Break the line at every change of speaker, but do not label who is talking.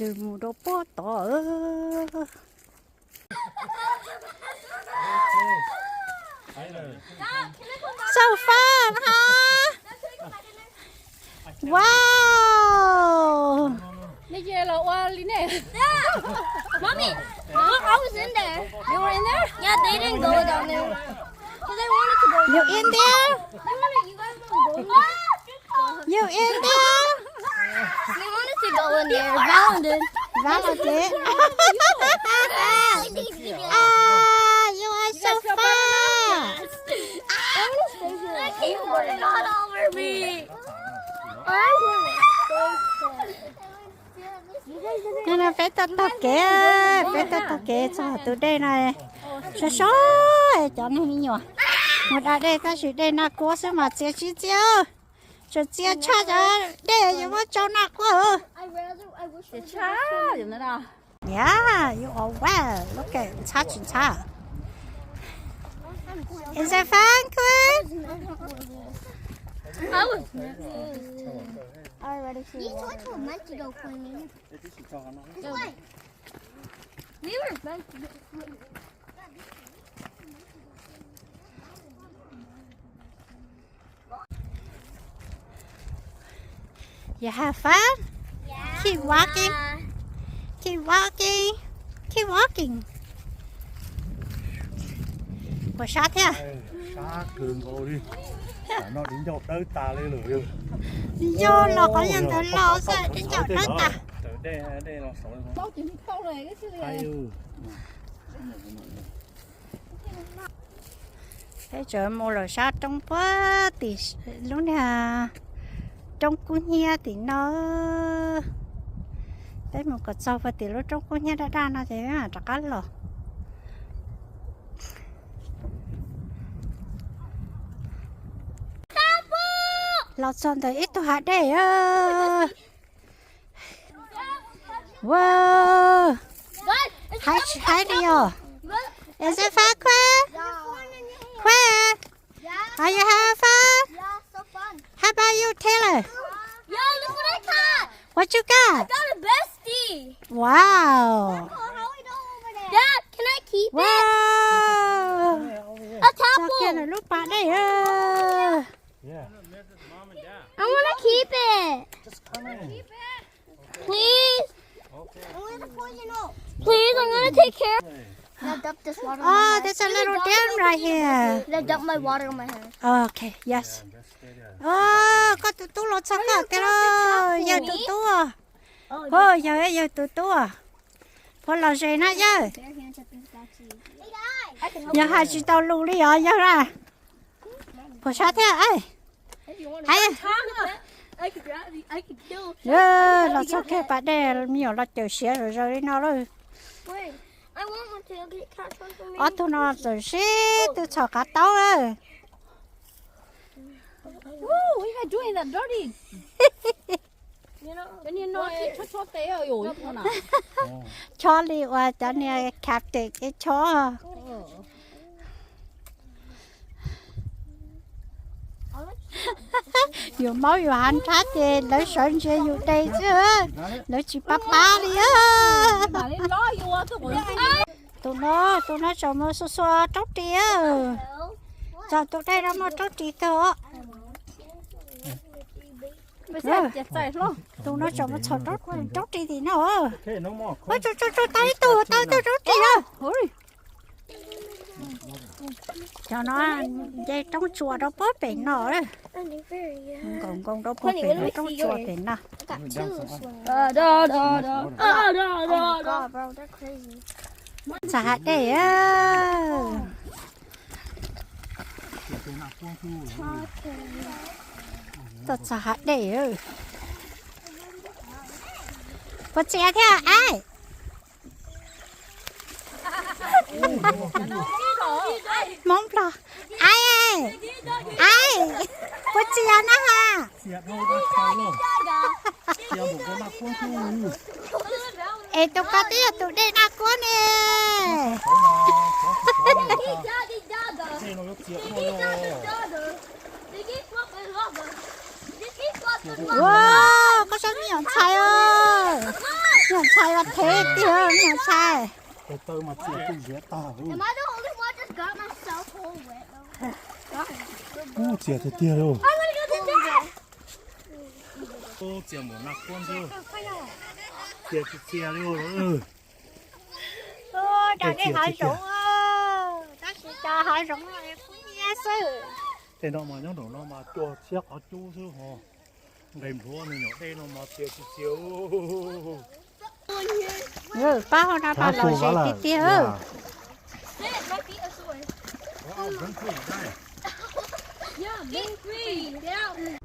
từ mù đồ bó tỏ so fun hả wow
Bây giờ là qua đi nè. Mommy, I was in there. You were in there? Yeah, they didn't go down there. Because they wanted to go.
you in there
You guys want to go in there?
you in there
We wanted to go in there. Valen did.
Valentine you are so fast
I keep putting all over me. I want
nên là phải tao kể cho tụi đây này số số cho nên đi nhỏ một ở đây ta chỉ đây là cố xem mà chia chia cho chia cha cho đây nhưng mà cho nó quá
cha gì nữa đâu.
yeah you are well look at cha chuyện cha is it fun Queen
I was already seen. These ones were meant to go cleaning. We were meant to go cleaning.
you have fun
Yeah.
keep walking keep walking keep walking có sát thế à
Xa cường cô đi. Nó đến chỗ tới ta lấy lửa.
đi vô là có nhân tới lo sẽ đến chỗ đó ta
Đây là sỏi.
Bao nhiêu câu này cái thứ này.
thế trời mua là sao trong quá thì lúc này trong cuốn nhia thì nó đấy một cái sau và thì lúc trong cuốn nhia đã ra nó thì là chắc ăn rồi lọt son tới ít tôi hạt đây wow hai đi rồi is it fun Quinn are you having fun
Yeah, so fun.
how about you Taylor
Yo, look what I caught.
what you got
Got a bestie.
wow
Dad, can I keep
wow
A
sao kia
towel.
là lúc bạn đây
Yeah.
I want to keep it.
Just come in.
Please.
Okay.
Please, I'm going to take care. Now dump this water on my
oh
head.
there's a little dam right here
Now dump my water on my head.
okay yes
Just stay there.
có tụi tôi lọt sao cả rồi giờ tụi tôi giờ tụi tôi có là gì nữa chứ
Bare hands up in the backseat. I can help
giờ hai chị tao lưu đi rồi giờ ra có sao thế ấy hay
I could grab it. I could kill.
là sao cái bạn đây nhiều là tiểu xé rồi đi nó rồi
Wait. I want one to get catch one for me.
ở tụi nó rồi xí tụi chó cá tao rồi
Woo, we had doing that dirty. You know, when you know it, chốt tế ở yổ như nào.
cho đi qua cho nên captain cái chó dù máu dù ăn sát thì lấy sợi dây dù đây chứ lấy chỉ ba đi á
Mà lên lo vô cái bụi.
tụi nó cho mua xô xô tróc đi á giờ tụi đây nó mua tróc đi thôi
Bây giờ chặt tay luôn.
tụi nó cho mua tróc đi thì nó
Okay, no more.
ôi cho tay tụi tao tróc đi á cho nó dây trong chùa đó bóp bể nó đấy còn đó bóp bể nó trong chùa bể nó
Bro, they're crazy.
xả để á tôi xả để ơi có xe thế à ai mong lo ai có xe nó ha
Xịt thôi, đó sao luôn. Xịt một cái mặt cuốn thu.
ê tôi có tí tụi đây là của nè
Đây nó xịt thôi rồi.
wow có sao nhiều chạy ơi mà sai là thế tiêu mà sai
Từ từ mà chia cái dễ ta luôn.
Am I the only one that's got myself all wet though?
Ô chia thì chia luôn.
I'm gonna go to dad.
Ô chia một nắp con chưa? Chia thì chia luôn.
ô trời đi hỏi rụng đó sẽ cho hỏi rụng rồi cũng nghe sư
Thế nó mà nhớ nó mà cho chiếc ở chú chứ hả? Đêm thua này nhỏ đây nó mà chia thì chia.
bao nó bao lâu sẽ tiêu
Dad, my feet are sore.
Vẫn khỏe đây.
Yeah, me free. Get out.